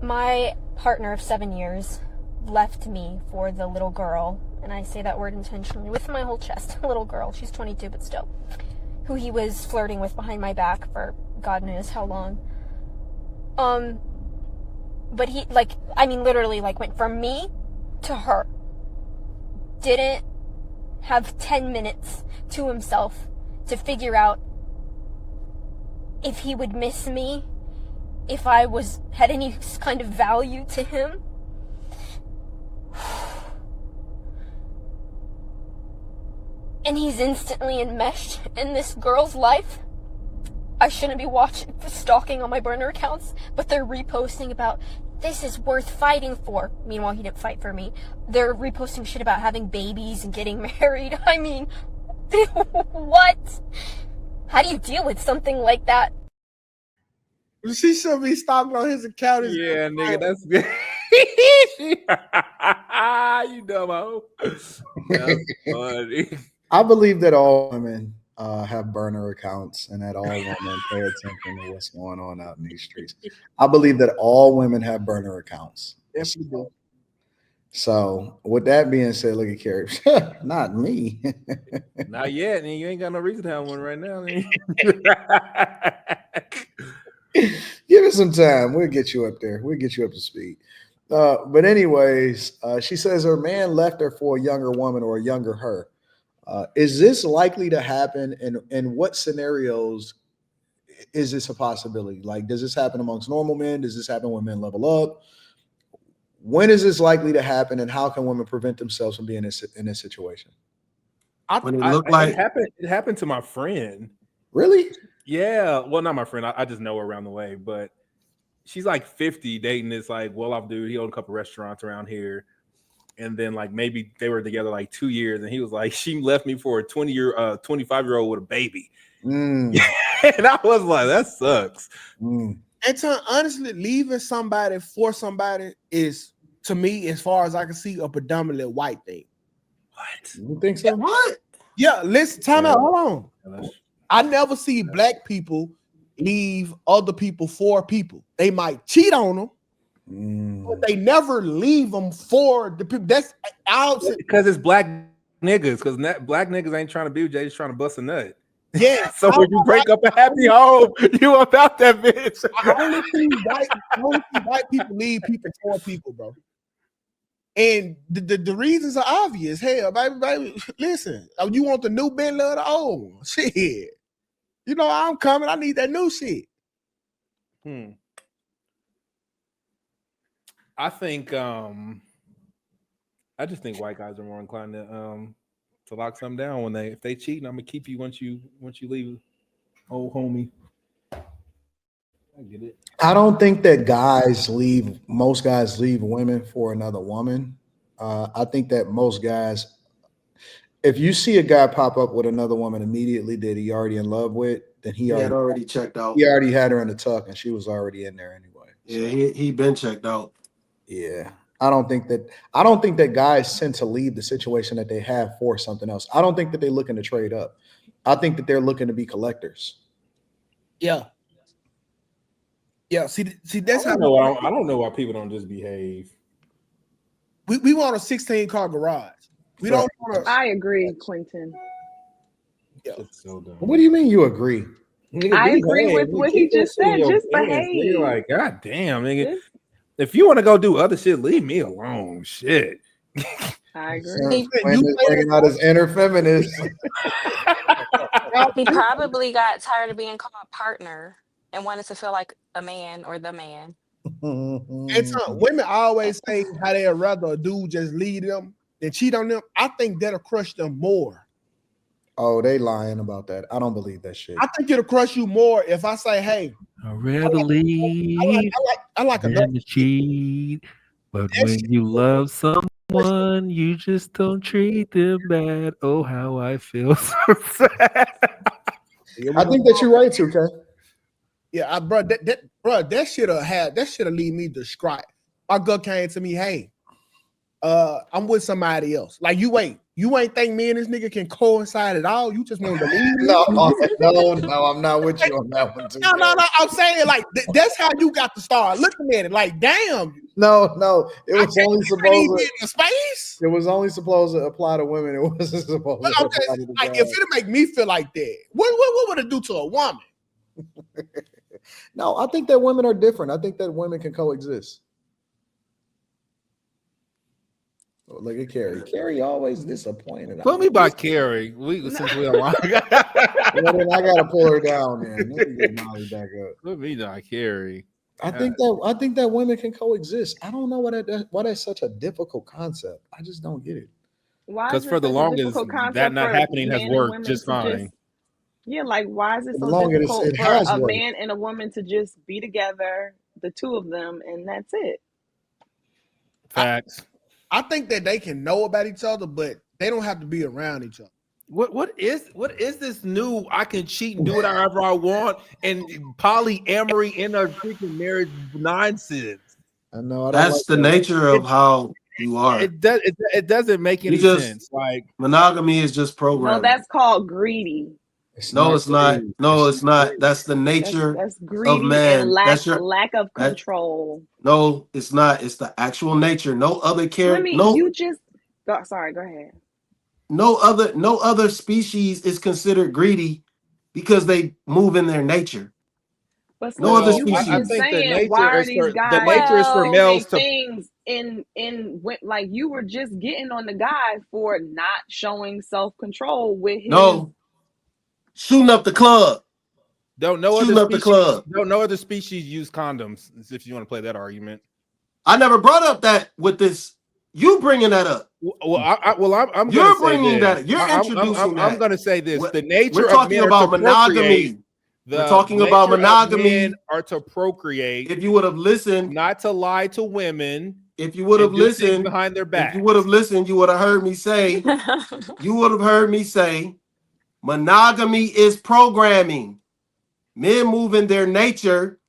My partner of 7 years left me for the little girl, and I say that word intentionally with my whole chest, little girl, she's 22 but still, who he was flirting with behind my back for God knows how long. But he, literally, went from me to her. Didn't have 10 minutes to himself to figure out if he would miss me, if I had any kind of value to him. And he's instantly enmeshed in this girl's life. I shouldn't be stalking on my burner accounts, but they're reposting about, this is worth fighting for. Meanwhile, he didn't fight for me. They're reposting shit about having babies and getting married. I mean, what? How do you deal with something like that? She should be stalking on his account. Yeah, nigga, that's good. You dumb hoe. That's funny. I believe that all women have burner accounts and that all women pay attention to what's going on out in these streets. I believe that all women have burner accounts. So with that being said, look at Carrie. Not me. Not yet, and you ain't got no reason to have one right now. Give it some time. We'll get you up there. We'll get you up to speed. But anyways, she says her man left her for a younger woman or a younger her. Is this likely to happen? And in what scenarios is this a possibility? Like, does this happen amongst normal men? Does this happen when men level up? When is this likely to happen? And how can women prevent themselves from being in this situation? It happened to my friend. Really? Yeah. Well, not my friend. I just know her around the way, but she's like 50 dating this well-off dude. He owned a couple restaurants around here. And then maybe they were together 2 years, and he was like, she left me for a 25-year-old with a baby. And I was like, that sucks. And to honestly, leaving somebody for somebody is, to me, as far as I can see, a predominantly white thing. What? You think so? What? Yeah, listen, time out. Hold on. I never see black people leave other people for people. They might cheat on them, but they never leave them for the people. That's because it's black niggas. Because black niggas ain't trying to be with Jay, just trying to bust a nut. Yeah. So when you break up a happy home, you about that bitch. I only see white people leave people for people, bro. And the reasons are obvious. Hell, baby, listen. You want the new Bentley or the old one? Shit. You know I'm coming. I need that new shit. I think I just think white guys are more inclined to lock something down if they cheat, and I'm gonna keep you once you leave, old homie. I get it. I don't think that most guys leave women for another woman. I think that most guys, if you see a guy pop up with another woman immediately that he already in love with, then he had already checked out. He already had her in the tuck, and she was already in there anyway. Yeah, he been checked out. Yeah. I don't think that guys tend to leave the situation that they have for something else. I don't think that they're looking to trade up. I think that they're looking to be collectors. Yeah. Yeah. See, that's I don't know why people don't just behave. We want a 16-car garage. We don't want to. I agree, Quentin. Yeah. So dumb. What do you mean you agree? Nigga, I agree with what he just said. Just behave. You're like, God damn, nigga. If you want to go do other shit, leave me alone. Shit. I agree. You bringing out his inner feminist. He probably got tired of being called partner and wanted to feel like a man or the man. And so women always say how they'd rather a dude just lead them than cheat on them. I think that'll crush them more. Oh, they lying about that. I don't believe that shit. I think it'll crush you more if I say, hey, I'd rather leave I like than to cheat. But when you love someone, you just don't treat them bad. Oh, how I feel so sad. I think that you're right too, Ken. Yeah, that shit'll leave me distraught. My girl came to me, hey, I'm with somebody else. Like, you wait, You ain't think me and this nigga can coincide at all? You just want to leave? No, I'm not with you on that one too. No. I'm saying like that's how you got to start looking at it. Like, damn. No. It was only supposed to in space. It was only supposed to apply to women. It wasn't supposed to apply to the like guys. if it make me feel like that, what would it do to a woman? No, I think that women are different. I think that women can coexist. Oh, look at Carrie. Carrie always disappointed. Put me by Carrie. Since we are long. Well, then I gotta pull her down, man. Let me get Molly back up. Put me by Carrie. I think that women can coexist. I don't know why that's such a difficult concept. I just don't get it. Why? Because for the longest, that not happening has worked just fine. Like, why is it so difficult for a man and a woman to just be together, the two of them, and that's it? Facts. I think that they can know about each other, but they don't have to be around each other. What is this new? I can cheat and do whatever I want, and polyamory in a freaking marriage nonsense. I know. That's the nature of how you are. It doesn't make any sense. Like monogamy is just programming. No, that's called greedy. It's not. No, it's not. That's the nature that's greedy of man. And lack of control. No, it's not. It's the actual nature. No other character. Sorry, go ahead. No other species is considered greedy because they move in their nature. But no other species. I think the nature is for males to things in like you were just getting on the guy for not showing self-control with his shooting up the club. No other species use condoms. If you want to play that argument, I never brought up that with this. You bringing that up? I'm. You're bringing that. You're introducing that. I'm going to say this: the nature we're talking about monogamy. We're talking about monogamy are to procreate. If you would have listened, not to lie to women. If you would have listened behind their back, if you would have listened, you would have heard me say. You would have heard me say, monogamy is programming. Men move in their nature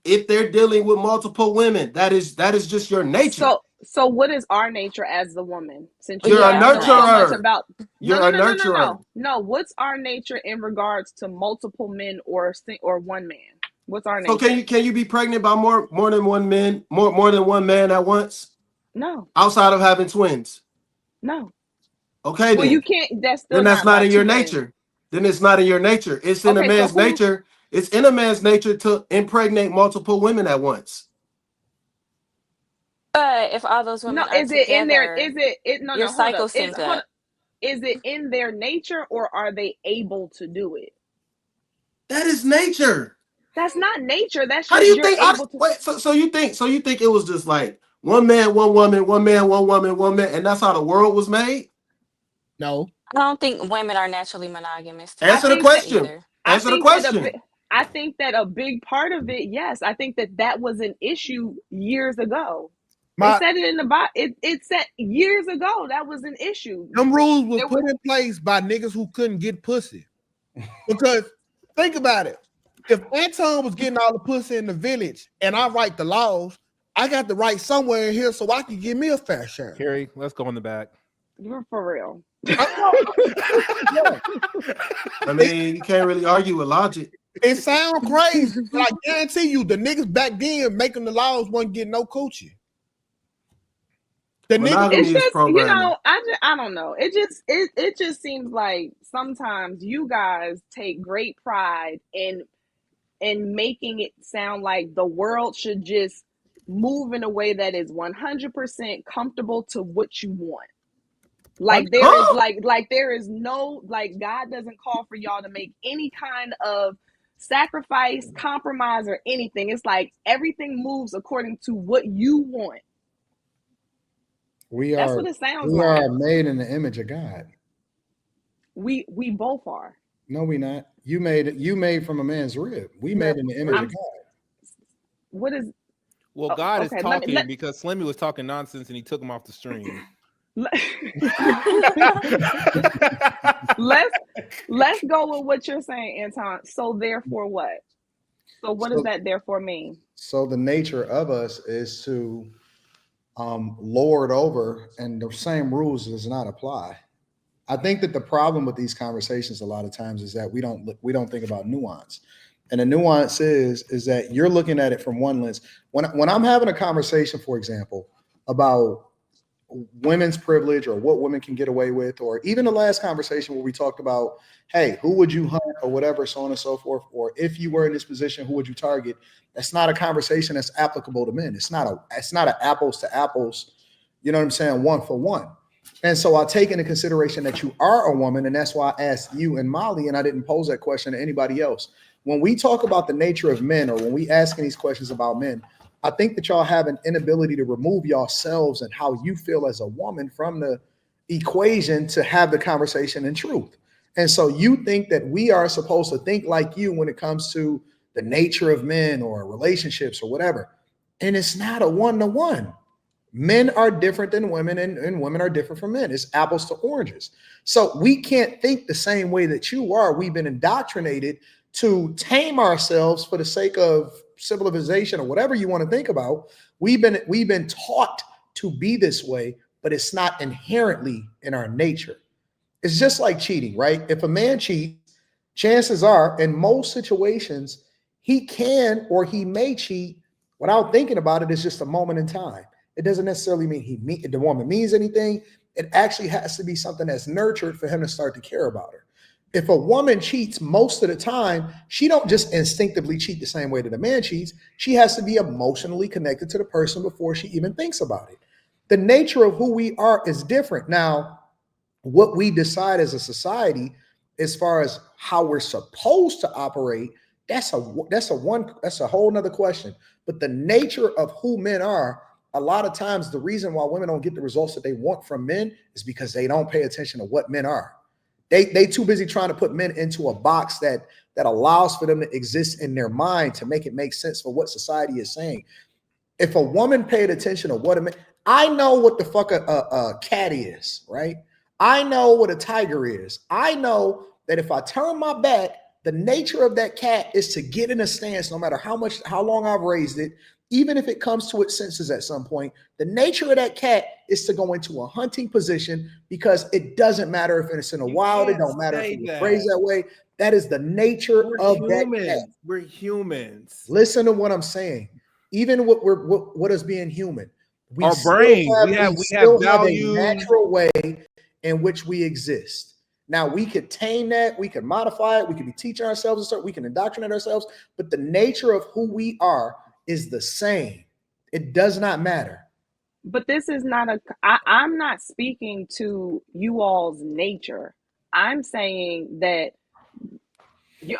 if they're dealing with multiple women. That is just your nature. So what is our nature as the woman? Since you're a nurturer. You're a nurturer. No, what's our nature in regards to multiple men or one man? What's our nature? So can you be pregnant by more than one man, more than one man at once? No. Outside of having twins? No. Okay, well, you can't. That's not in your nature. Then it's not in your nature. It's in a man's nature. It's in a man's nature to impregnate multiple women at once. But if all those women is it in there? Is it your cycle sync up? Is it in their nature or are they able to do it? That is nature. That's not nature. That's how do you think? So you think it was just like one man, one woman, one man, one woman, one man, and that's how the world was made? No, I don't think women are naturally monogamous. Answer the question. Answer the question. I think that a big part of it, yes, I think that was an issue years ago. They said it in the Bible. It said years ago that was an issue. Them rules were put in place by niggas who couldn't get pussy. Because think about it. If Anton was getting all the pussy in the village and I write the laws, I got to write somewhere in here so I can give me a fair share. Carrie, let's go in the back. You're for real. I mean, you can't really argue with logic. It sounds crazy, but I guarantee you the niggas back then making the laws wasn't getting no coochie. It's just, I don't know. It just seems like sometimes you guys take great pride in making it sound like the world should just move in a way that is 100% comfortable to what you want. Like there is there is no, like, God doesn't call for y'all to make any kind of sacrifice, compromise, or anything. It's like everything moves according to what you want. That's what it sounds like. We are made in the image of God. We both are. No, we not. You made from a man's rib. We made in the image of God. What is? Well, God is talking because Slimmy was talking nonsense and he took him off the stream. Let's go with what you're saying, Anton. So therefore what? So what does that therefore mean? So the nature of us is to lord over, and the same rules does not apply. I think that the problem with these conversations a lot of times is that we don't think about nuance. And the nuance is that you're looking at it from one lens. When I'm having a conversation, for example, about women's privilege or what women can get away with, or even the last conversation where we talked about, hey, who would you hunt or whatever, so on and so forth, or if you were in this position, who would you target? That's not a conversation that's applicable to men. It's not an apples to apples, you know what I'm saying, one for one. And so I take into consideration that you are a woman, and that's why I asked you and Molly, and I didn't pose that question to anybody else. When we talk about the nature of men, or when we asking these questions about men, I think that y'all have an inability to remove yourselves and how you feel as a woman from the equation to have the conversation in truth. And so you think that we are supposed to think like you when it comes to the nature of men or relationships or whatever. And it's not a one-to-one. Men are different than women, and women are different from men. It's apples to oranges. So we can't think the same way that you are. We've been indoctrinated to tame ourselves for the sake of civilization or whatever you want to think about. We've been taught to be this way, but it's not inherently in our nature. It's just like cheating, right? If a man cheats, chances are in most situations he can or he may cheat without thinking about it. It's just a moment in time. It doesn't necessarily mean the woman means anything. It actually has to be something that's nurtured for him to start to care about her. If a woman cheats most of the time, she don't just instinctively cheat the same way that a man cheats. She has to be emotionally connected to the person before she even thinks about it. The nature of who we are is different. Now, what we decide as a society, as far as how we're supposed to operate, that's a whole nother question. But the nature of who men are, a lot of times the reason why women don't get the results that they want from men is because they don't pay attention to what men are. They too busy trying to put men into a box that allows for them to exist in their mind to make it make sense for what society is saying. If a woman paid attention to what a man, I know what the fuck a cat is, right? I know what a tiger is. I know that if I turn my back, the nature of that cat is to get in a stance no matter how long I've raised it. Even if it comes to its senses at some point, the nature of that cat is to go into a hunting position, because it doesn't matter if it's in the wild. It don't matter if it was raised that way. That is the nature of that cat. We're humans. Listen to what I'm saying. Even what is being human, our brain, we have a natural way in which we exist. Now we could tame that, we could modify it, we could be teaching ourselves, we can indoctrinate ourselves, but the nature of who we are is the same. It does not matter. But this is not I'm not speaking to you all's nature. I'm saying that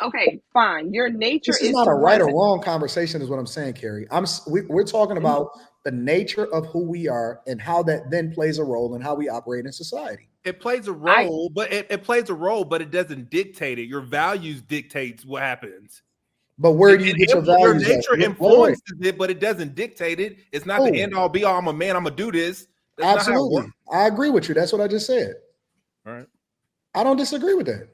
okay, fine. Your nature is not a right or wrong conversation, is what I'm saying, Carrie. We're talking about the nature of who we are and how that then plays a role in how we operate in society. It plays a role, but it plays a role, but it doesn't dictate it. Your values dictates what happens. But where do you get your values? Your nature influences it, but it doesn't dictate it. It's not the end all be all. I'm a man. I'm gonna do this. That's absolutely. I agree with you. That's what I just said. All right. I don't disagree with that.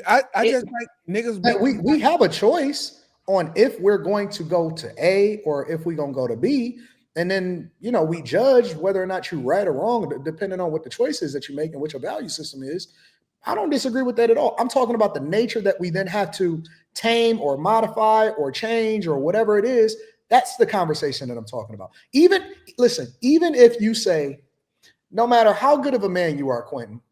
I just like niggas. We have a choice on if we're going to go to A or if we're gonna go to B, and then we judge whether or not you're right or wrong depending on what the choice is that you make and what your value system is. I don't disagree with that at all. I'm talking about the nature that we then have to tame or modify or change or whatever it is. That's the conversation that I'm talking about. Even if you say, no matter how good of a man you are, Quentin,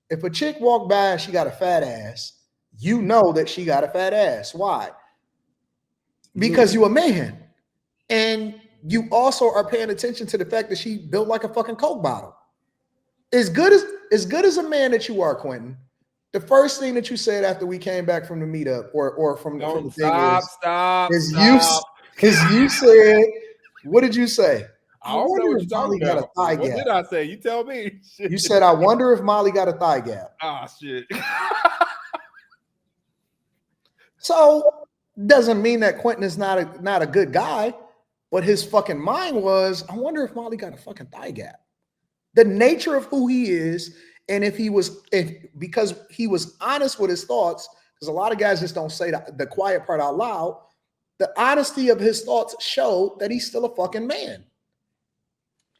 if a chick walked by and she got a fat ass, you know that she got a fat ass. Why? Because you a man. And you also are paying attention to the fact that she built like a fucking Coke bottle. As good as a man that you are, Quentin, the first thing that you said after we came back from the meetup or from the thing you said, what did you say? I wonder if Molly got a thigh gap. What did I say? You tell me. You said, I wonder if Molly got a thigh gap. Ah, shit. So doesn't mean that Quentin is not a good guy, but his fucking mind was, I wonder if Molly got a fucking thigh gap. The nature of who he is, and because he was honest with his thoughts, because a lot of guys just don't say the quiet part out loud. The honesty of his thoughts showed that he's still a fucking man.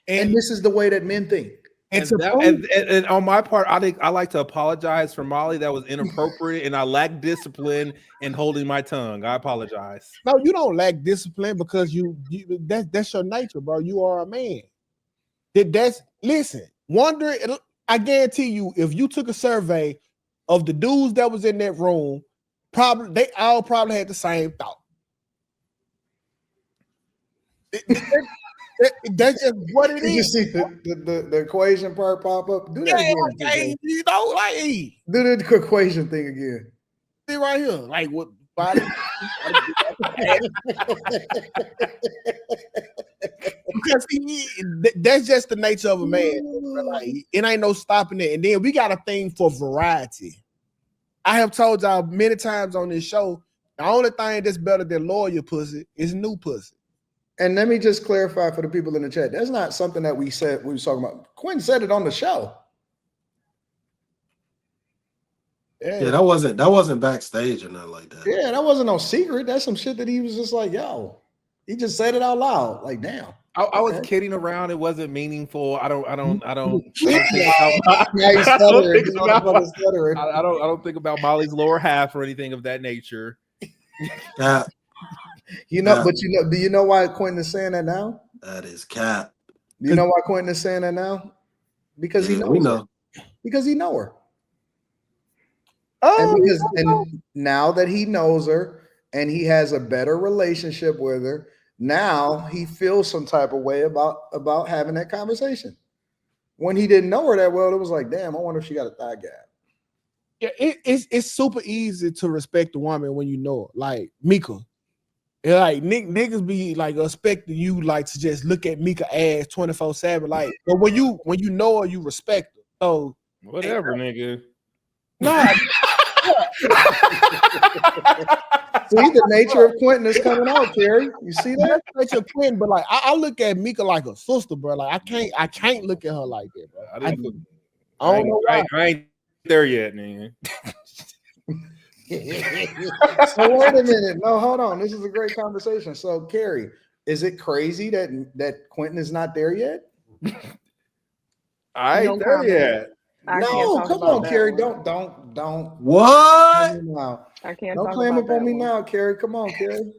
And this is the way that men think. And on my part, I think I like to apologize for Molly. That was inappropriate, and I lack discipline in holding my tongue. I apologize. No, you don't lack discipline because that's your nature, bro. You are a man. Listen. I guarantee you, if you took a survey of the dudes that was in that room, they all probably had the same thought. That's just what it is. You see the equation part pop up? Do that again. Hey, do the equation thing again. See right here. Like what body? Because that's just the nature of a man. Like, it ain't no stopping it. And then we got a thing for variety. I have told y'all many times on this show, the only thing that's better than loyal pussy is new pussy. And let me just clarify for the people in the chat. That's not something that we said we was talking about. Quentin said it on the show. Yeah, that wasn't backstage or nothing like that. Yeah, that wasn't no secret. That's some shit that he was just like, yo. He just said it out loud. Like, damn. I was kidding around. It wasn't meaningful. I don't think about Molly's lower half or anything of that nature. Yeah. Do you know why Quentin is saying that now? That is cap. Do you know why Quentin is saying that now? Because he knows her. Because he know her. And now that he knows her and he has a better relationship with her, now he feels some type of way about having that conversation. When he didn't know her that well, it was like, damn, I wonder if she got a thigh gap. Yeah, it's super easy to respect a woman when you know her. Like Mika. Like niggas be like expecting you like to just look at Mika ass 24/7. Like, but when you know her, you respect her. So whatever, nigga. Nah. See, the nature of Quentin is coming out, Terry. You see that? That's your Quentin, but like I look at Mika like a sister, bro. Like I can't look at her like that, bro. I don't know why. I ain't there yet, man. So wait a minute. No, hold on. This is a great conversation. So, Carrie, is it crazy that Quentin is not there yet? I ain't there yet. No, come on, Carrie. Don't. What? I can't. Don't clam up on me now, Carrie. Come on, Carrie.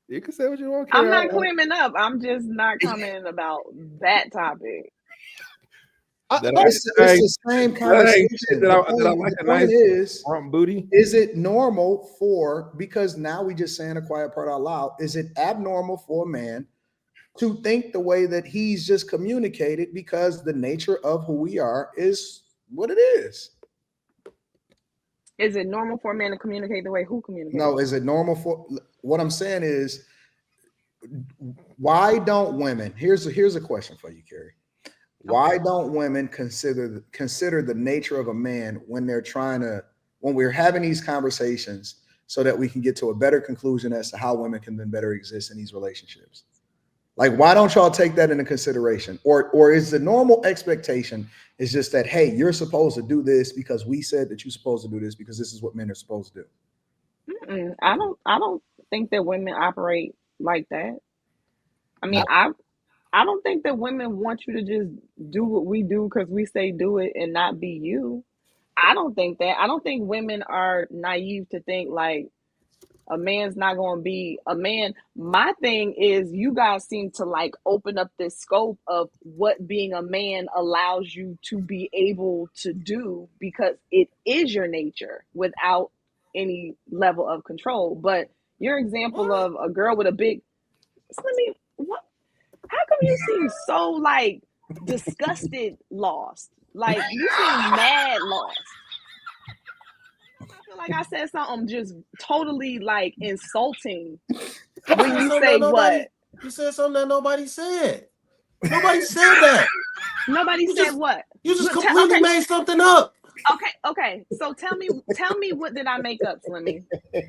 You can say what you want, Carrie. I'm not clamming up. I'm just not commenting about that topic. It's the same conversation. The point is, booty. Is it normal because now we just saying a quiet part out loud, is it abnormal for a man to think the way that he's just communicated because the nature of who we are is what it is? Is it normal for a man to communicate the way who communicates? No, is it normal for what I'm saying is why don't women, here's a question for you, Carrie. Why don't women consider the nature of a man when we're having these conversations so that we can get to a better conclusion as to how women can then better exist in these relationships? Like, why don't y'all take that into consideration? Or is the normal expectation is just that, hey, you're supposed to do this because we said that you're supposed to do this because this is what men are supposed to do? I don't think that women operate like that. I mean, I don't think that women want you to just do what we do because we say do it and not be you. I don't think that. I don't think women are naive to think like a man's not going to be a man. My thing is you guys seem to like open up this scope of what being a man allows you to be able to do because it is your nature without any level of control. But your example of a girl with a big, what? How come you seem so like disgusted, lost? Like you seem mad lost. I feel like I said something just totally like insulting when you say what? You said something that nobody said. Nobody said that. Nobody said what? You just completely made something up. Okay. So tell me what did I make up, Slimmy?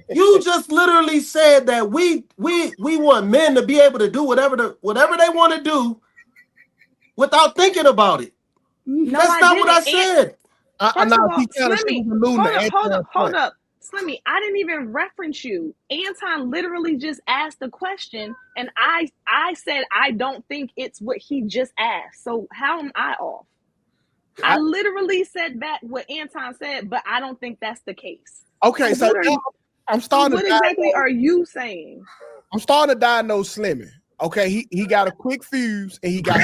You just literally said that we want men to be able to do whatever they want to do without thinking about it. No, that's not what I said. First of all, hold up. Slimmy, I didn't even reference you. Anton literally just asked the question, and I said I don't think it's what he just asked. So how am I off? I literally said back what Anton said, but I don't think that's the case. Okay, so I'm starting. What exactly are you saying? I'm starting to diagnose Slimmy. Okay, he got a quick fuse and he got.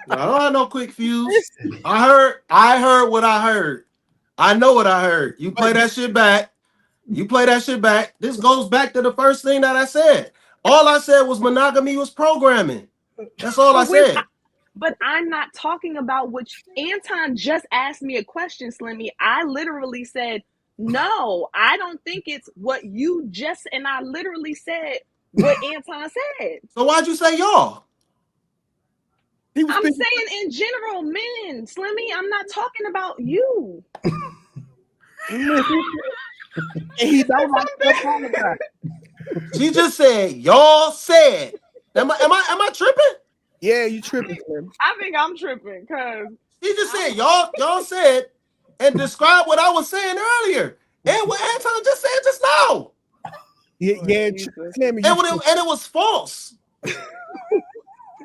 I don't have no quick fuse. I heard what I heard. I know what I heard. You play that shit back. This goes back to the first thing that I said. All I said was monogamy was programming. That's all I said. But I'm not talking about which Anton just asked me a question, Slimmy. I literally said, no, I don't think it's what you just, and I literally said what Anton said. So why'd you say y'all? I'm saying in general, men, Slimmy, I'm not talking about you. He don't like to apologize. She just said, y'all said. Am I tripping? Yeah, you tripping, Slim. I think I'm tripping because he just said y'all said and describe what I was saying earlier and what Anton just said just now. Yeah, Slim, and it was false. Am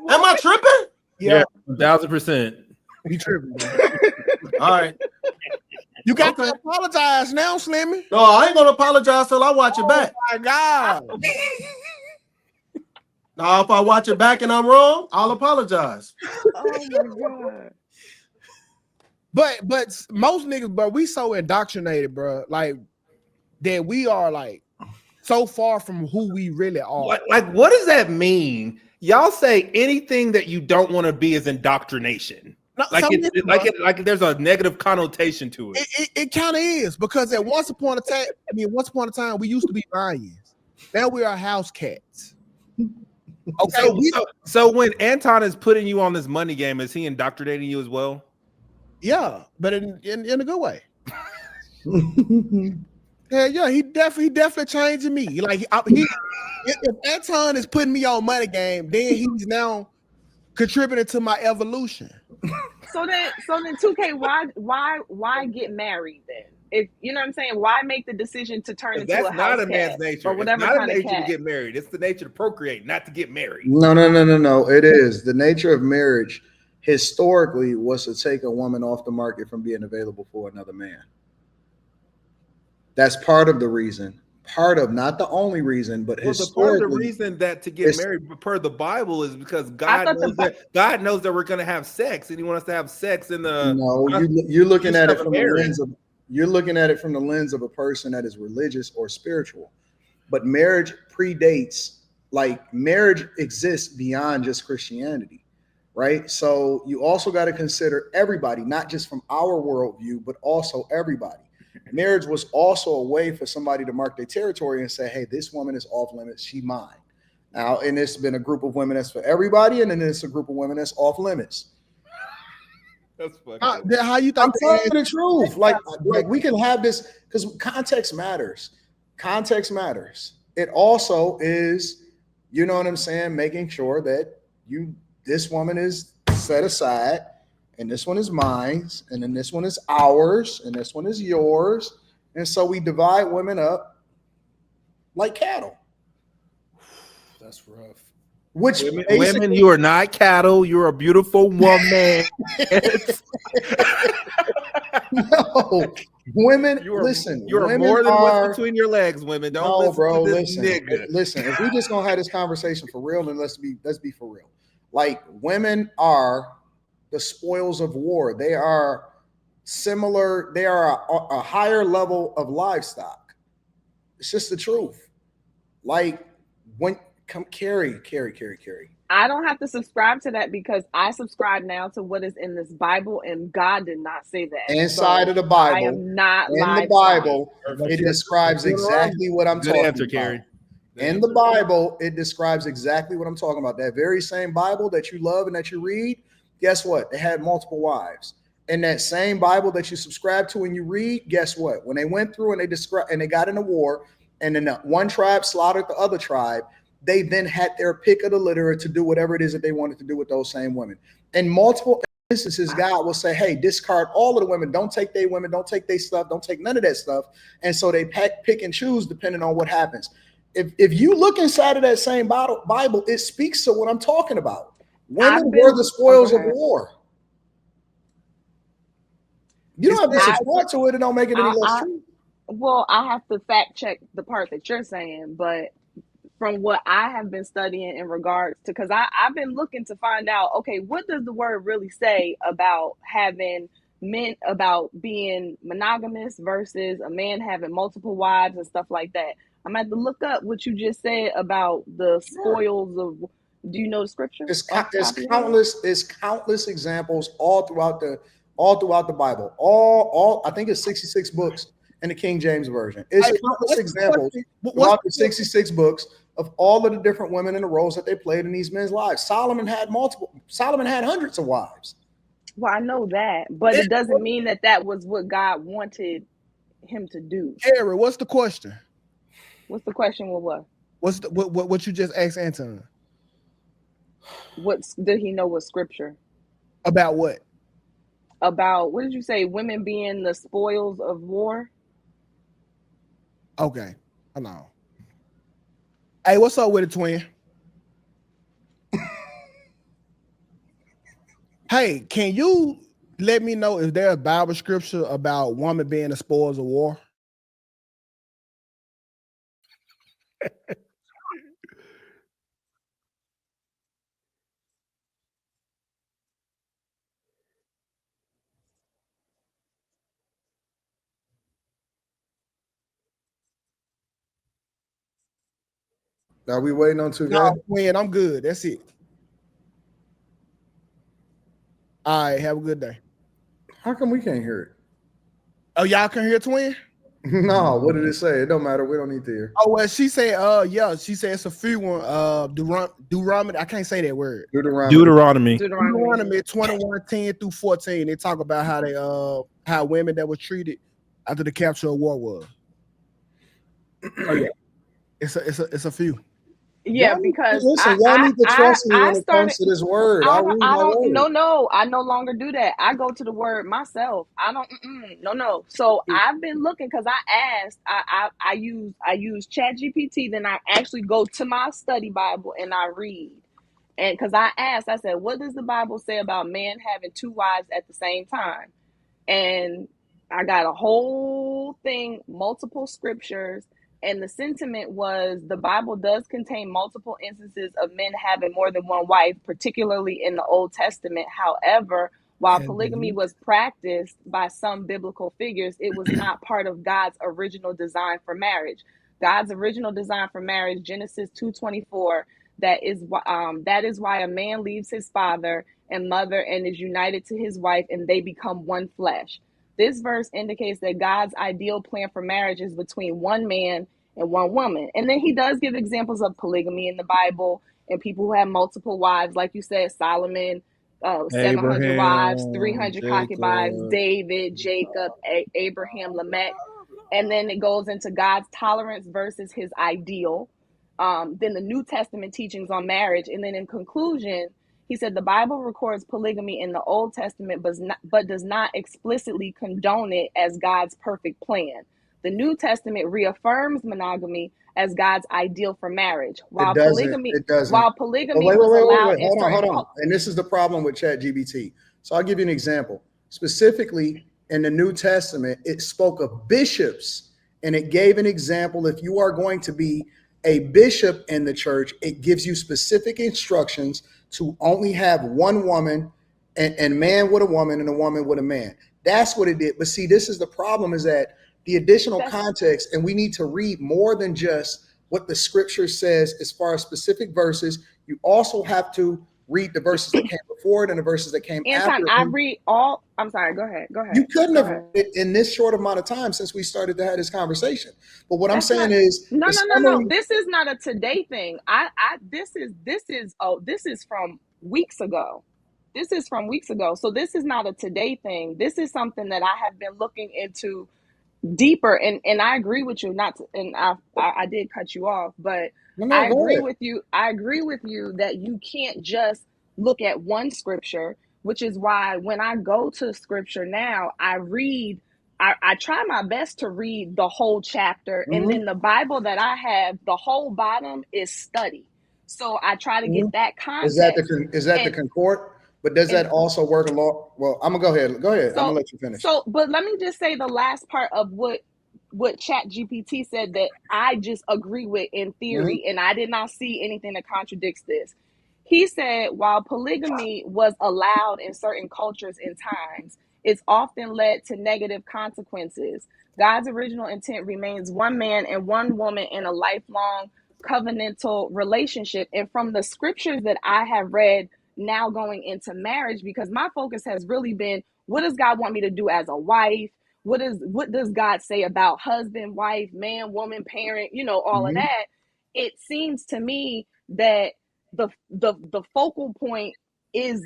I tripping? Yeah, 1,000%. You tripping, man. All right. You got to apologize now, Slimmy. No, I ain't gonna apologize till I watch it back. Oh my God. Now, if I watch it back and I'm wrong, I'll apologize. Oh my God. But most niggas, bro, we so indoctrinated, bro, like that we are like so far from who we really are. Like, what does that mean? Y'all say anything that you don't want to be is indoctrination. No, like there's a negative connotation to it. It kind of is, because at once upon a time, we used to be lions. Now we are house cats. Okay. So when Anton is putting you on this money game, is he indoctrinating you as well? Yeah, but in a good way. Yeah, he definitely changing me. Like if Anton is putting me on money game, then he's now contributing to my evolution. So then 2K, why get married then? If you know what I'm saying, why make the decision to turn into a house cat? That's not a man's nature. Or whatever, it's not a nature to get married. It's the nature to procreate, not to get married. No. It is the nature of marriage. Historically, was to take a woman off the market from being available for another man. That's part of the reason. Part of, not the only reason, but historically, part of the reason that to get married per the Bible is because God knows that we're going to have sex, and He wants us to have sex in the. No, you're looking at it from the lens of. You're looking at it from the lens of a person that is religious or spiritual, but marriage predates. Like, marriage exists beyond just Christianity, right? So you also got to consider everybody, not just from our worldview, but also everybody. Marriage was also a way for somebody to mark their territory and say, hey, this woman is off limits, she mine. Now, and it's been a group of women that's for everybody, and then it's a group of women that's off limits. That's fucking how you think? I'm telling the truth. Like we can have this because context matters. Context matters. It also is, you know what I'm saying, making sure that this woman is set aside, and this one is mine, and then this one is ours, and this one is yours. And so we divide women up like cattle. That's rough. Which women, you are not cattle. You're a beautiful woman. No, women. Listen, you're more than what's between your legs. Women, don't listen bro. to this nigga. Listen. If we just gonna have this conversation for real, then let's be for real. Like, women are the spoils of war. They are similar. They are a higher level of livestock. It's just the truth. Like, Carrie. I don't have to subscribe to that because I subscribe now to what is in this Bible, and God did not say that. Inside of the Bible, I am not in the Bible, it describes exactly what I'm talking about. Carrie. In the Bible, it describes exactly what I'm talking about. That very same Bible that you love and that you read, guess what? They had multiple wives. In that same Bible that you subscribe to and you read, guess what? When they went through and they got in a war, and then one tribe slaughtered the other tribe, they then had their pick of the litter to do whatever it is that they wanted to do with those same women. In multiple instances, God will say, hey, discard all of the women. Don't take their women. Don't take their stuff. Don't take none of that stuff. And so they pick and choose depending on what happens. If you look inside of that same Bible, it speaks to what I'm talking about. Women were the spoils of war. You don't have to subscribe to it. It don't make it any less true. Well, I have to fact check the part that you're saying, but from what I have been studying in regards to, because I've been looking to find out, okay, what does the word really say about having men, about being monogamous versus a man having multiple wives and stuff like that. I'm going to have to look up what you just said about the spoils of, do you know the scripture? It's countless examples all throughout the Bible. All I think it's 66 books in the King James Version. It's countless examples throughout the 66 books of all of the different women and the roles that they played in these men's lives. Solomon had hundreds of wives. Well, I know that, but it doesn't mean that was what God wanted him to do. Harry, what's the question? What's the question with what? What's the what you just asked Anton? Did he know what scripture? About what? About, what did you say? Women being the spoils of war? Okay. I know. Hey, what's up with it, twin? Hey, can you let me know if there's a Bible scripture about woman being the spoils of war? Are we waiting on two guys? No, twin, I'm good. That's it. All right, have a good day. How come we can't hear it? Oh, y'all can hear twin? No, what did it say? It don't matter. We don't need to hear. Oh, well, she said, yeah, she said it's a few one. Deuteronomy. I can't say that word. Deuteronomy 21:10-14. They talk about how they how women that were treated after the capture of war was. Oh yeah, it's a few. Yeah, because y'all need to trust me when it comes to this word. I no longer do that. I go to the word myself. I don't. No. So I've been looking, because I asked. I use ChatGPT. Then I actually go to my study Bible and I read. And because I asked, I said, what does the Bible say about men having two wives at the same time? And I got a whole thing, multiple scriptures. And the sentiment was, the Bible does contain multiple instances of men having more than one wife, particularly in the Old Testament. However, while polygamy was practiced by some biblical figures, it was not part of God's original design for marriage. God's original design for marriage, Genesis 2:24, that is why a man leaves his father and mother and is united to his wife, and they become one flesh. This verse indicates that God's ideal plan for marriage is between one man and one woman. And then he does give examples of polygamy in the Bible and people who have multiple wives. Like you said, Solomon, 700 wives, 300 concubines, David, Jacob, Abraham, Lamech. And then it goes into God's tolerance versus his ideal. Then the New Testament teachings on marriage. And then in conclusion, he said the Bible records polygamy in the Old Testament, but does not explicitly condone it as God's perfect plan. The New Testament reaffirms monogamy as God's ideal for marriage, while polygamy was allowed. Hold on. And this is the problem with ChatGPT. So I'll give you an example. Specifically, in the New Testament, it spoke of bishops, and it gave an example. If you are going to be a bishop in the church, it gives you specific instructions to only have one woman, and man with a woman and a woman with a man. That's what it did. But see, this is the problem, is that the additional context, and we need to read more than just what the scripture says as far as specific verses. You also have to read the verses that came before it and the verses that came after. I read all. I'm sorry. Go ahead. You couldn't have read it in this short amount of time since we started to have this conversation. But what I'm saying is, no. This is not a today thing. This is from weeks ago. This is from weeks ago. So this is not a today thing. This is something that I have been looking into deeper. And I agree with you. I did cut you off, but I agree with you. I agree with you that you can't just look at one scripture, which is why when I go to scripture now, I try my best to read the whole chapter. And then the Bible that I have, the whole bottom is study. So I try to get that context. Is that the Concord? But does that also work along? Well, I'm gonna go ahead. Go ahead. I'm gonna let you finish. But let me just say the last part of what Chat GPT said that I just agree with in theory, and I did not see anything that contradicts this. He said while polygamy was allowed in certain cultures and times, it's often led to negative consequences. God's original intent remains one man and one woman in a lifelong covenantal relationship. And from the scriptures that I have read now going into marriage, because my focus has really been, what does God want me to do as a wife? What does God say about husband, wife, man, woman, parent, all of that? It seems to me that the focal point is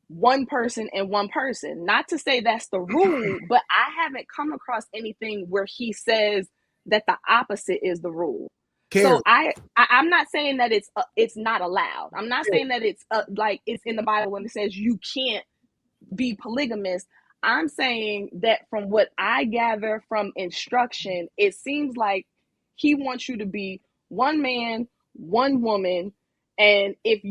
one person and one person. Not to say that's the rule, but I haven't come across anything where he says that the opposite is the rule. Carrie. So I'm not saying that it's not allowed. I'm not saying that it's like it's in the Bible when it says you can't be polygamous. I'm saying that from what I gather from instruction, it seems like he wants you to be one man, one woman. And it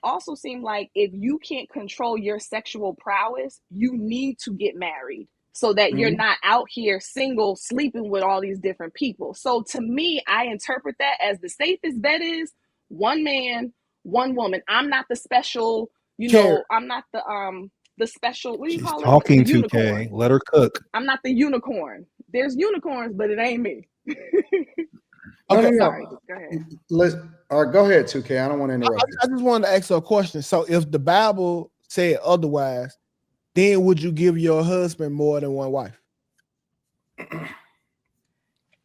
also seemed like if you can't control your sexual prowess, you need to get married so that you're not out here single, sleeping with all these different people. So to me, I interpret that as the safest bet is one man, one woman. I'm not the special, I'm not the special, what do you She's call it? The talking 2K. unicorn. Let her cook. I'm not the unicorn. There's unicorns, but it ain't me. Okay, sorry. Go ahead. All right, go ahead, 2K. I don't want to interrupt you. I just wanted to ask her a question. So if the Bible said otherwise, then would you give your husband more than one wife?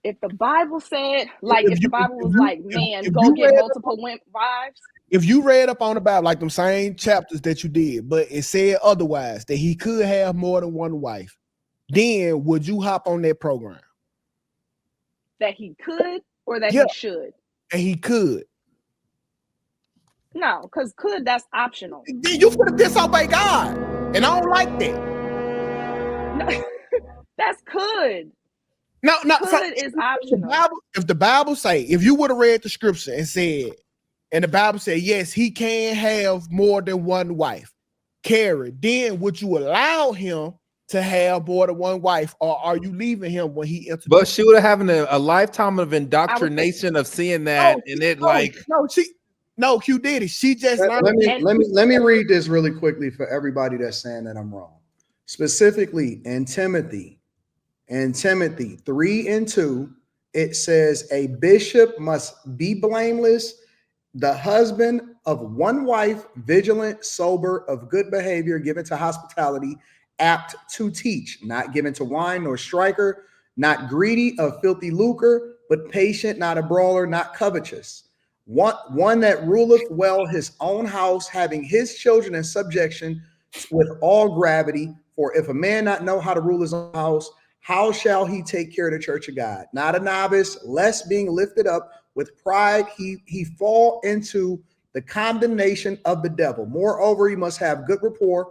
If the Bible said, like, if the Bible was like, man, go get multiple wives. If you read up on the Bible, like them same chapters that you did, but it said otherwise, that he could have more than one wife, then would you hop on that program? That he could or that he should? And he could. No, because that's optional. You could disobey God. And I don't like that. No, that's could. No, could is optional. If the Bible say, if you would have read the scripture and said, and the Bible said, yes, he can have more than one wife, Carrie, then would you allow him to have more than one wife, or are you leaving him when he enters? But she would have having a lifetime of indoctrination of seeing that, Q did it. She just learned. Let me read this really quickly for everybody that's saying that I'm wrong. Specifically in Timothy 3:2, it says a bishop must be blameless, the husband of one wife, vigilant, sober, of good behavior, given to hospitality, apt to teach, not given to wine nor striker, not greedy of filthy lucre, but patient, not a brawler, not covetous. One that ruleth well his own house, having his children in subjection with all gravity. For if a man not know how to rule his own house, how shall he take care of the church of God? Not a novice, lest being lifted up with pride, he fall into the condemnation of the devil. Moreover, he must have good report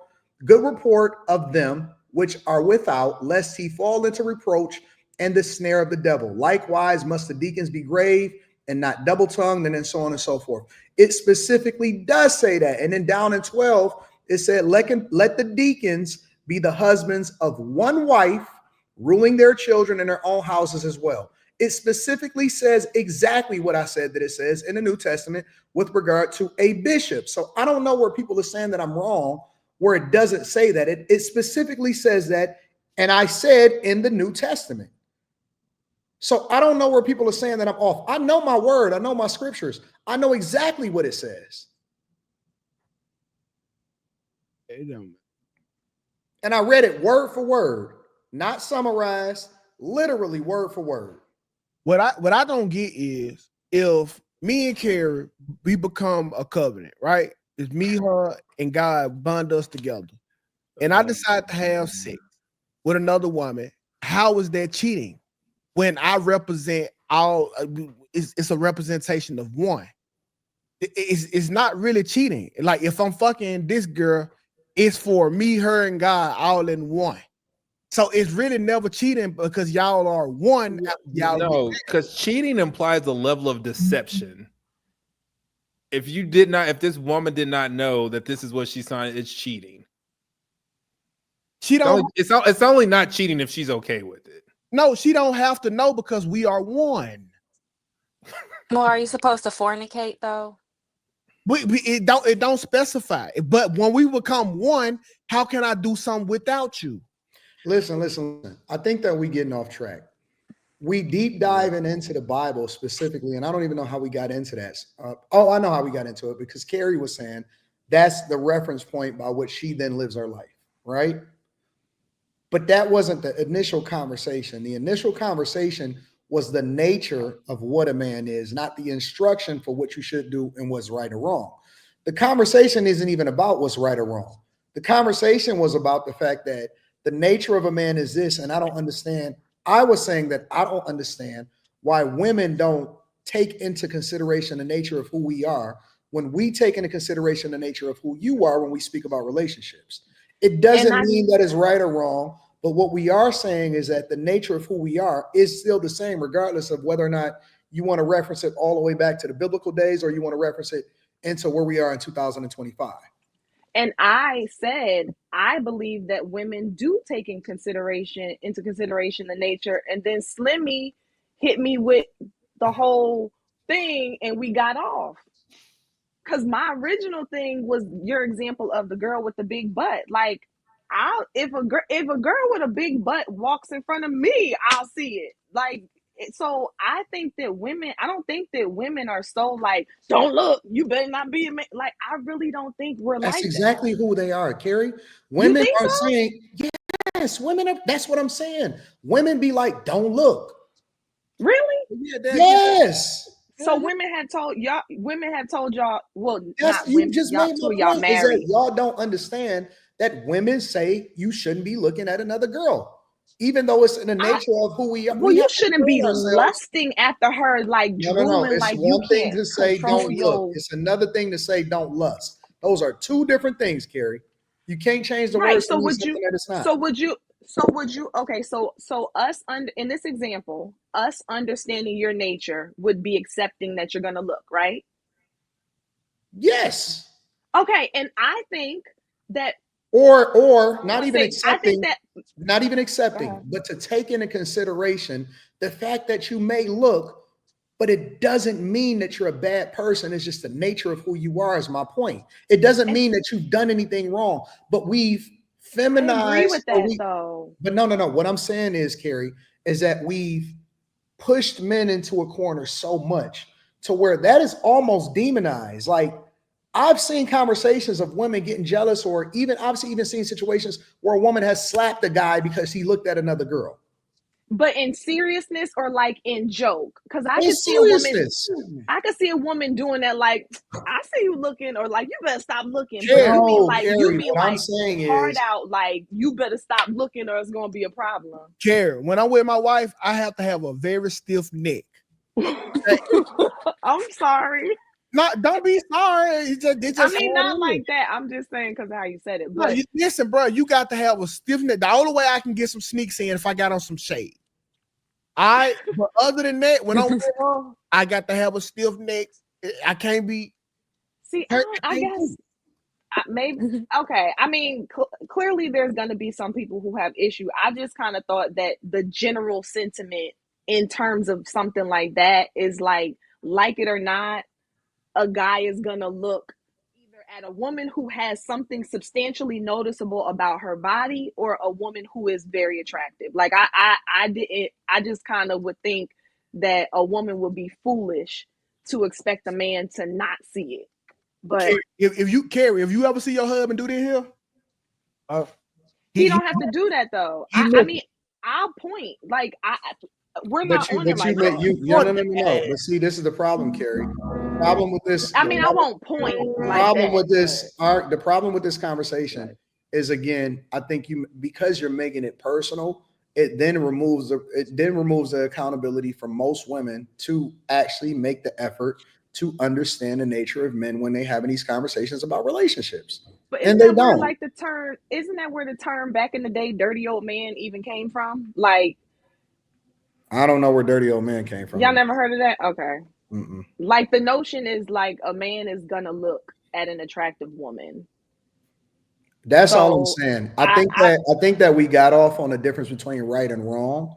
of them which are without, lest he fall into reproach and the snare of the devil. Likewise, must the deacons be grave and not double-tongued, and then so on and so forth. It specifically does say that. And then down in 12, it said, let the deacons be the husbands of one wife, ruling their children in their own houses as well. It specifically says exactly what I said that it says in the New Testament with regard to a bishop. So I don't know where people are saying that I'm wrong, where it doesn't say that. It specifically says that, and I said in the New Testament. So I don't know where people are saying that I'm off. I know my word. I know my scriptures. I know exactly what it says. And I read it word for word, not summarized, literally word for word. What I don't get is, if me and Carrie, we become a covenant, right? It's me, her, and God bond us together. And I decide to have sex with another woman. How is that cheating? When I represent all, it's a representation of one. It's not really cheating. Like if I'm fucking this girl, it's for me, her, and God all in one. So it's really never cheating because y'all are one. No, because cheating implies a level of deception. if this woman did not know that this is what she signed, it's cheating. She don't. It's only not cheating if she's okay with it. No, she don't have to know because we are one. Well, are you supposed to fornicate though? It don't specify. But when we become one, how can I do something without you? Listen. I think that we getting off track. We deep diving into the Bible specifically, and I don't even know how we got into that. I know how we got into it because Carrie was saying that's the reference point by which she then lives her life, right? But that wasn't the initial conversation. The initial conversation was the nature of what a man is, not the instruction for what you should do and what's right or wrong. The conversation isn't even about what's right or wrong. The conversation was about the fact that the nature of a man is this, and I don't understand. I was saying that I don't understand why women don't take into consideration the nature of who we are when we take into consideration the nature of who you are when we speak about relationships. It doesn't mean that it's right or wrong, but what we are saying is that the nature of who we are is still the same, regardless of whether or not you want to reference it all the way back to the biblical days or you want to reference it into where we are in 2025. And I said, I believe that women do take into consideration the nature. And then Slimmy hit me with the whole thing and we got off. Because my original thing was your example of the girl with the big butt. Like, if a girl with a big butt walks in front of me, I'll see it. Like, so I think that I don't think that women are so like, don't look, you better not be a man. Like, I really don't think we're That's like exactly that. Who they are, Carrie. Women You think are so? saying, yes, women are, that's what I'm saying. Women be like, don't look. Really? Yeah, Yes. So women have told y'all, well, Yes, not you women, just y'all, made two my of y'all point is that married. y'all don't understand that women say you shouldn't be looking at another girl, even though it's in the nature of who we are. Well, We you have to shouldn't be train ourselves. lusting after her, like No. drooling, It's like you one thing can't to say control don't look. your It's another thing to say don't lust. Those are two different things, Carrie. You can't change the right. words to So mean would you? something that it's not. Okay. So us in this example, us understanding your nature would be accepting that you're gonna look, right? Yes. Okay, and I think that, Or I not want to even say, I think accepting, that. not even Go accepting, ahead. but to take into consideration the fact that you may look, but it doesn't mean that you're a bad person. It's just the nature of who you are, is my point. It doesn't And mean that you've done anything wrong, but we've I agree feminized with that though. but no. What I'm saying is, Carrie, is that we've pushed men into a corner so much to where that is almost demonized. Like, I've seen conversations of women getting jealous, or even obviously even seen situations where a woman has slapped a guy because he looked at another girl. But in seriousness or like in joke, because In seriousness. I could see a woman doing that, like, I see you looking, or like, you better stop looking. But Carrie, you Carrie, mean what I'm like saying hard is, out, like you better stop looking or it's gonna be a problem. Carrie, when I'm with my wife, I have to have a very stiff neck. I'm sorry. Don't be sorry. It's I just mean, how not it is. like that. I'm just saying because how you said it. No, But listen, bro, you got to have a stiff neck. The only way I can get some sneaks in if I got on some shade. But other than that, when I'm with her, I got to have a stiff neck. I can't be. see, I I can't guess maybe okay. I mean, clearly there's going to be some people who have issue. I just kind of thought that the general sentiment in terms of something like that is like it or not, a guy is going to look either at a woman who has something substantially noticeable about her body or a woman who is very attractive. Like I just kind of would think that a woman would be foolish to expect a man to not see it. But if you ever see your husband do this here, he he don't have to do that though. he I look. mean, I'll point. Like we're not but you, on it but you, like may- that. you, no, no, no, no, no. But see, this is the problem, Carrie. Problem with this, I mean, I won't point like problem that. with this, the problem with this conversation is, again, I think because you're making it personal, it then removes the accountability from most women to actually make the effort to understand the nature of men when they having these conversations about relationships, But and isn't they that where don't. like the term? Isn't that where the term back in the day, "dirty old man," even came from? Like, I don't know where dirty old man came from. y'all never heard of that? Okay. Like the notion is like a man is gonna look at an attractive woman. That's all I'm So saying. I think that we got off on the difference between right and wrong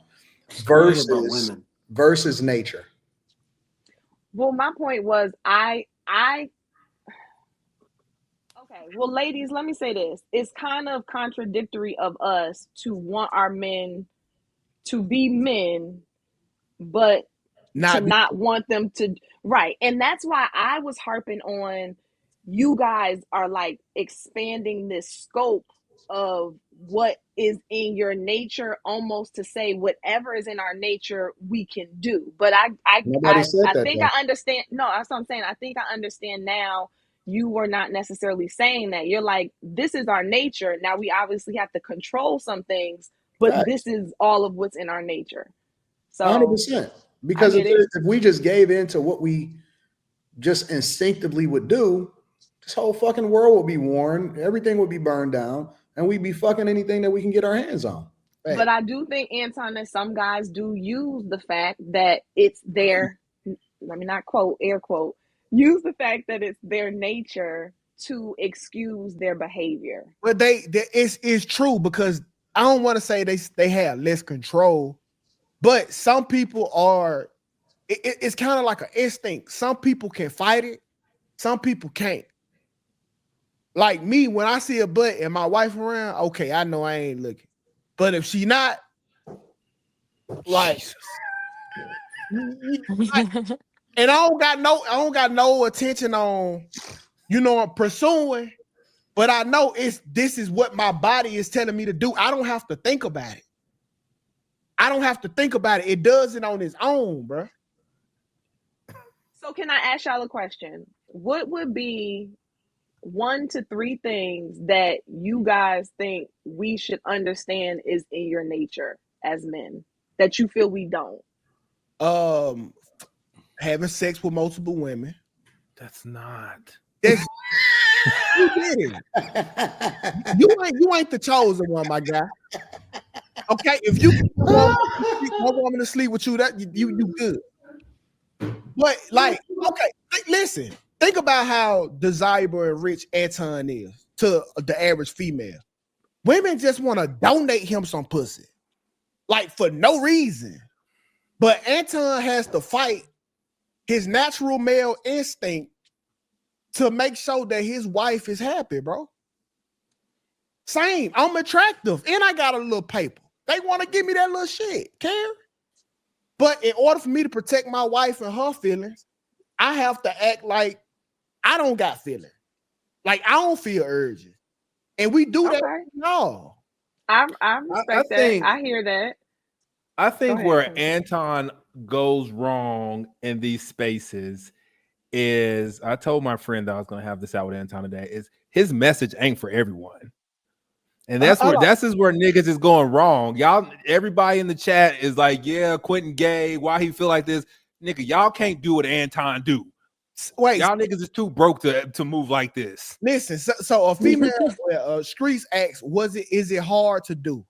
Go ahead about versus women. nature. well, my point was okay, well, ladies, let me say this. It's kind of contradictory of us to want our men to be men, but to Not be, not want them to, right. And that's why I was harping on you guys are like expanding this scope of what is in your nature, almost to say whatever is in our nature we can do. But Nobody said I that think though. I understand. No, that's what I'm saying. I think I understand now. You were not necessarily saying that. You're like, this is our nature. Now we obviously have to control some things, but this Facts. is all of what's in our nature. So 100%. I Because get it. if we just gave in to what we just instinctively would do, this whole fucking world would be worn, everything would be burned down, and we'd be fucking anything that we can get our hands on. But I do think, Anton, that some guys do use the fact that it's their, let me not quote, air quote, use the fact that it's their nature to excuse their behavior. but it's true because I don't want to say they have less control, but some people are. It's kind of like an instinct. Some people can fight it, some people can't. Like me, when I see a butt and my wife around, okay, I know I ain't looking. But if she not, like, like, and I don't got no attention on, I'm pursuing, but I know this is what my body is telling me to do. I don't have to think about it. I don't have to think about it. It does it on its own, bro. So, can I ask y'all a question? What would be 1 to 3 things that you guys think we should understand is in your nature as men that you feel we don't? Having sex with multiple women. That's not. That's you did it. You ain't the chosen one, my guy. Okay, if you get one woman to sleep with you, that you good. But like, okay, listen. Think about how desirable and rich Anton is to the average female. Women just want to donate him some pussy, like for no reason. But Anton has to fight his natural male instinct to make sure that his wife is happy, bro. Same. I'm attractive and I got a little paper. They want to give me that little shit, care. But in order for me to protect my wife and her feelings, I have to act like I don't got feelings. Like I don't feel urges. And we do that. Okay. No. I respect that. I hear that. I think ahead, where Tim. Anton goes wrong in these spaces is, I told my friend that I was going to have this out with Anton today, is his message ain't for everyone. And that's where niggas is going wrong. Y'all, everybody in the chat is like, yeah, Quentin gay. Why he feel like this? Nigga, y'all can't do what Anton do. Wait, y'all niggas is too broke to move like this. Listen, so a female Streets asks, is it hard to do?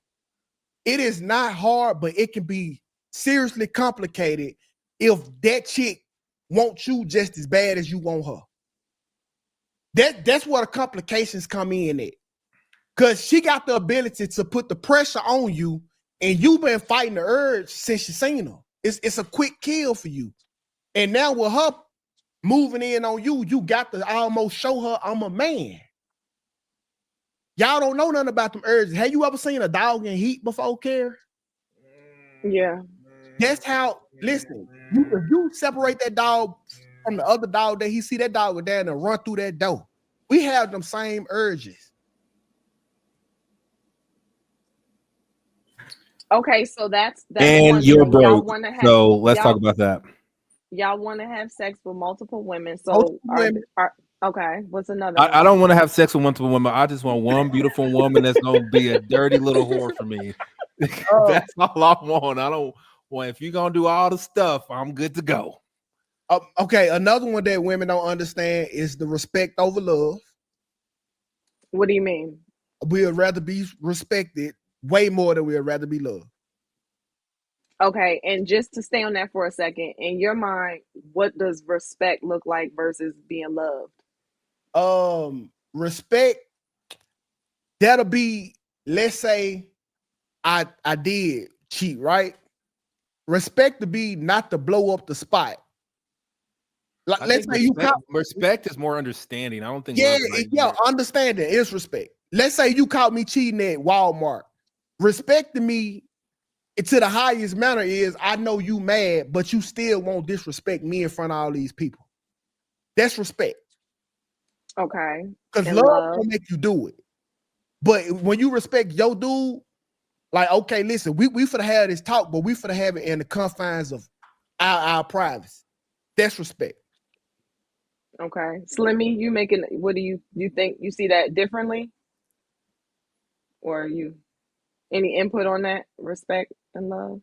It is not hard, but it can be seriously complicated if that chick wants you just as bad as you want her. That's where the complications come in at. Because she got the ability to put the pressure on you, and you've been fighting the urge since you seen her. It's a quick kill for you. And now with her moving in on you, you got to almost show her I'm a man. Y'all don't know nothing about them urges. Have you ever seen a dog in heat before, Care? Yeah. That's how, listen, if you separate that dog from the other dog that he see, that dog go down and run through that door. We have them same urges. Okay, so that's and one you're thing. Y'all broke. want to have, So let's talk about that. Y'all want to have sex with multiple women. So Multiple women. Okay, what's another one? I don't want to have sex with multiple women. I just want one beautiful woman that's gonna be a dirty little whore for me. That's all I want. I don't want, if you're gonna do all the stuff, I'm good to go. Okay, another one that women don't understand is the respect over love. What do you mean? We'd rather be respected way more than we'd rather be loved. Okay, and just to stay on that for a second, in your mind, what does respect look like versus being loved? Respect, that'll be, let's say I did cheat, right? Respect to be not to blow up the spot. Like, I let's think say you respect is more understanding. I don't think yeah, love is right yeah, here. understanding is respect. Let's say you caught me cheating at Walmart. Respect to me to the highest manner is I know you mad, but you still won't disrespect me in front of all these people. That's respect. Okay, Because and love love. will make you do it. But when you respect your dude, like, okay, listen, we finna have this talk, but we finna have it in the confines of our privacy. That's respect. Okay, Slimmy, you making? What do you think? You see that differently, or you any input on that? Respect and love?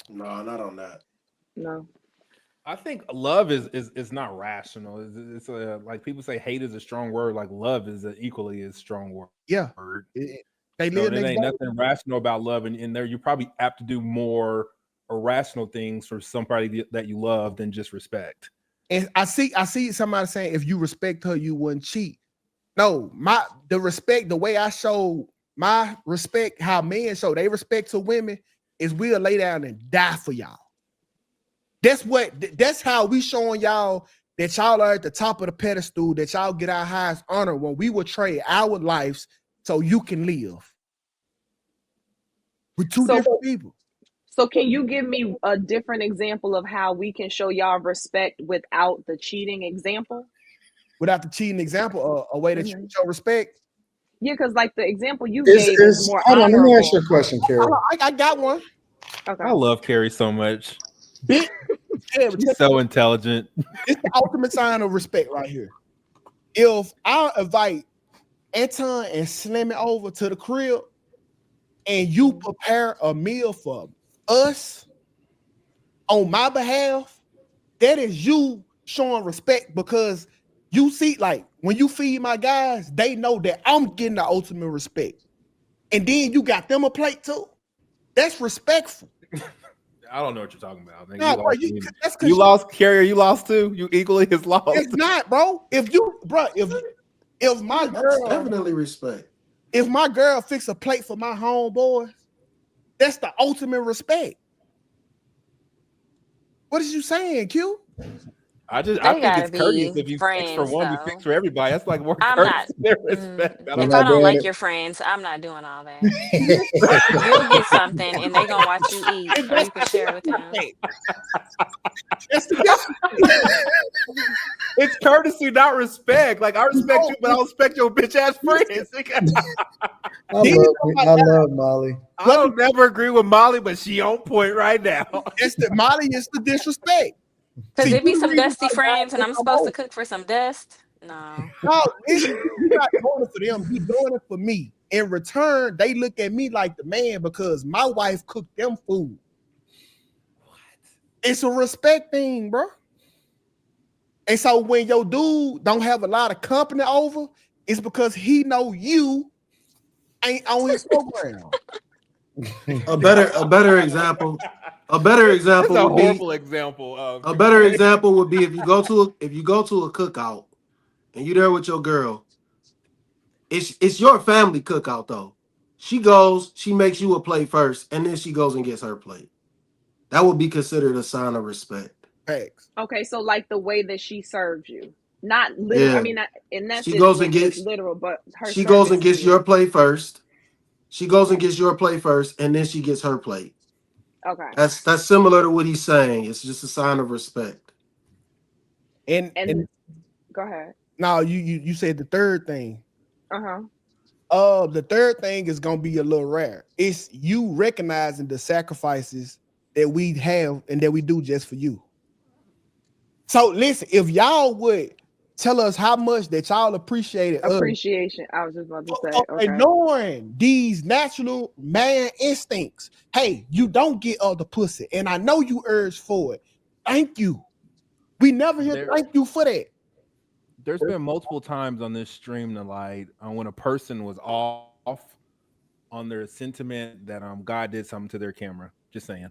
No, not on that. No. I think love is not rational. It's like people say hate is a strong word. Like love is an equally as strong word. Yeah. They So live there next ain't door. nothing rational about love, and in there you're probably apt to do more irrational things for somebody that you love than just respect. And I see somebody saying if you respect her, you wouldn't cheat. No, the respect, the way I show my respect, how men show they respect to women, is we'll lay down and die for y'all. That's how we showing y'all that y'all are at the top of the pedestal, that y'all get our highest honor when we will trade our lives so you can live. With two So, different people. so can you give me a different example of how we can show y'all respect without the cheating example? Without the cheating example, a way that you Hmm. show respect. Yeah, because like the example you Is gave is is more hold on? Let me ask you a honorable. question, Carrie. I got one. I Okay. love Carrie so much. Big yeah, She's so intelligent. it's the ultimate sign of respect right here. If I invite Anton and Slim it over to the crib and you prepare a meal for us on my behalf, that is you showing respect because you see, like, when you feed my guys, they know that I'm getting the ultimate respect. And then you got them a plate too. That's respectful. I don't know what you're talking about. Nigga. Nah, You bro, lost me. that's You because lost, Carrier. You lost too. You equally as lost. it's not, bro. If my Yeah, that's girl definitely respect. fix a plate for my homeboys, that's the ultimate respect. What is you saying, Q? I They think gotta it's courteous be if you fix for friends one, you though. fix for everybody. That's like more I'm not. courtesy than respect. I You're don't If know. I not don't doing like it. your friends, I'm not doing all that. You'll get something and they gonna watch you eat, And or that's you can the share with them. disrespect. That's the difference. It's courtesy, not respect. Like I respect No, you, but I don't respect your bitch ass friends. then I love Molly. I what don't never agree with Molly, but she on point right now. that's the Molly is the disrespect. Cause See, it you be the some reason dusty why friends God and will I'm come supposed to over. cook for some dust. No. No, listen, you're not doing it for them. You're doing it for me. In return, they look at me like the man because my wife cooked them food. It's a respect thing, bro. And so when your dude don't have a lot of company over, it's because he know you ain't on his program. A better example. A better That's example a would be horrible example of a better example would be if you go to a cookout and you're there with your girl. It's your family cookout though. She goes, she makes you a plate first, and then she goes and gets her plate. That would be considered a sign of respect. Facts. Okay, so like the way that she serves you, not literal. I Yeah. mean, in that She goes and situation, it's gets literal, but her she goes and service to gets you. your plate first. She goes and gets your plate first, and then she gets her plate. Okay, That's similar to what he's saying. It's just a sign of respect. and And go ahead. now you said the third thing. Uh huh. The third thing is gonna be a little rare. It's you recognizing the sacrifices that we have and that we do just for you. So listen, if y'all would tell us how much that y'all appreciated us Appreciation. I was just about to say. for Okay. ignoring these natural man instincts. Hey, you don't get other pussy, and I know you urge for it. Thank you. We never hear there. thank you for that. There's been multiple times on this stream tonight when a person was off on their sentiment that God did something to their camera. Just saying.